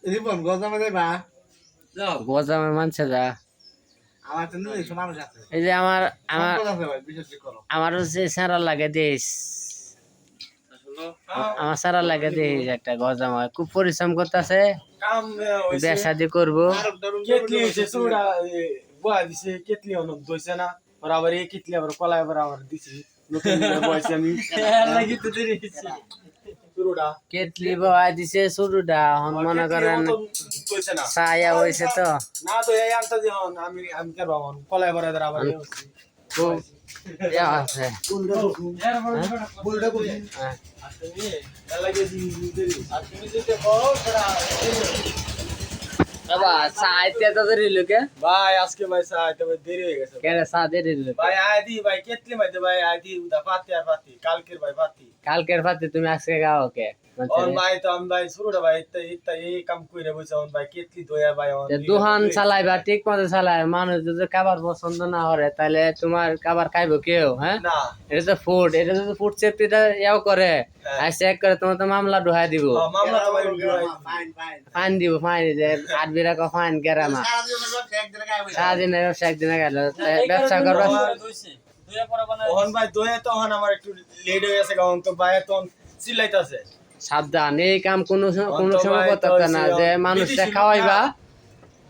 রিপন গজামে যাইবা গজামের মানছে যা আমার তো নিয়ে মানুষ আছে এই যে আমার আমার সম্পদ আছে ভাই বিশেষ করো আমার হচ্ছে সারা লাগে দেশ আমার সারা লাগে দেশ একটা গজাম খুব পরিশ্রম করতেছে কাম হইছে বিয়া শাদি করবো কেটলি হইছে সুড়া বয়া দিছে কেটলি অনেক দইছে না আর আবার এই কেটলি আবার কলাই আবার আবার দিছি নতুন বয়সে আমি লাগি তো দেরি হইছে সুড়া কেটলি বাবা দিছে শুরুটা হন মনে করেন দইছে না ছায়া হয়েছে তো না তো এই আনতা দিন আমি আমি কে বাবন কলাই আবার আবার হইছে খুব ইয়া আছে বুলটা বুল হ্যাঁ। আসলে লাগে দিন দেরি আর তুমি যেতে বড় ছড়া বাবা সাইতে তো দেরি লোকে ভাই আজকে ভাই সাইতে ভাই দেরি হয়ে গেছে কেন সা দেরি লোকে ভাই আইদি ভাই কেটলি মাইতে ভাই আইদি উদা পাতি আর পাতি কালকের ভাই পাতি কালকের পাতে তুমি আজকে গাও কে অন ভাই তো আমি ভাই শুরুটা ভাই ইত্তা এই কাম কইরে বইছে অন ভাই কেটলি দয়া ভাই অন দোকান চালাইবা ঠিক মতো চালায় মানুষ যদি খাবার পছন্দ না করে তাহলে তোমার খাবার খাইবো কেউ হ্যাঁ না এটা তো ফুড এটা যদি ফুড সেফটিটা ইয়াও করে আর চেক করে তোমার তো মামলা ঢুকাই দিব মামলা তো ভাই ফাইন ফাইন ফাইন দিব ফাইন যে 8 বিরা কো ফাইন কেরামা সারাদিনের ব্যবসা একদিনে গাইবে সারাদিনের ব্যবসা একদিনে গেল ব্যবসা করবা অন ভাই দয়া তো হন আমার একটু লেট হয়ে গেছে কারণ তো ভাই তো চিল্লাইতাছে সাবধান এই কাম কোনো সময় করতে না যে মানুষটা খাওয়াইবা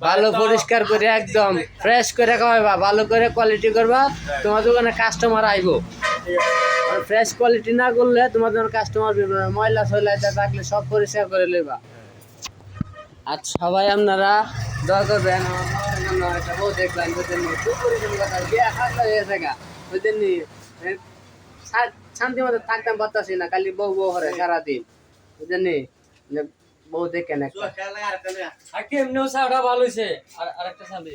ভালো পরিষ্কার করে একদম ফ্রেশ করে খাওয়াইবা ভালো করে কোয়ালিটি করবা তোমার দোকানে কাস্টমার আইবো আর ফ্রেশ কোয়ালিটি না করলে তোমার দোকানে কাস্টমার ময়লা সয়লাতে থাকলে সব পরিষ্কার করে লইবা আর সবাই আপনারা দোয়া করবেন আমার মায়ের জন্য একটা বউ দেখলাম বুঝলেন খুব পরিশ্রম কথা বিয়ে খাটলা হয়ে থাকা বুঝলেন শান্তি মতো থাকতাম পারতাছি না খালি বউ বউ হরে সারাদিন বুঝলেন বউ দেখেন একটা খেলা আর খেলা আকে এমনিও সাউটা ভালো হইছে আর আরেকটা সামনে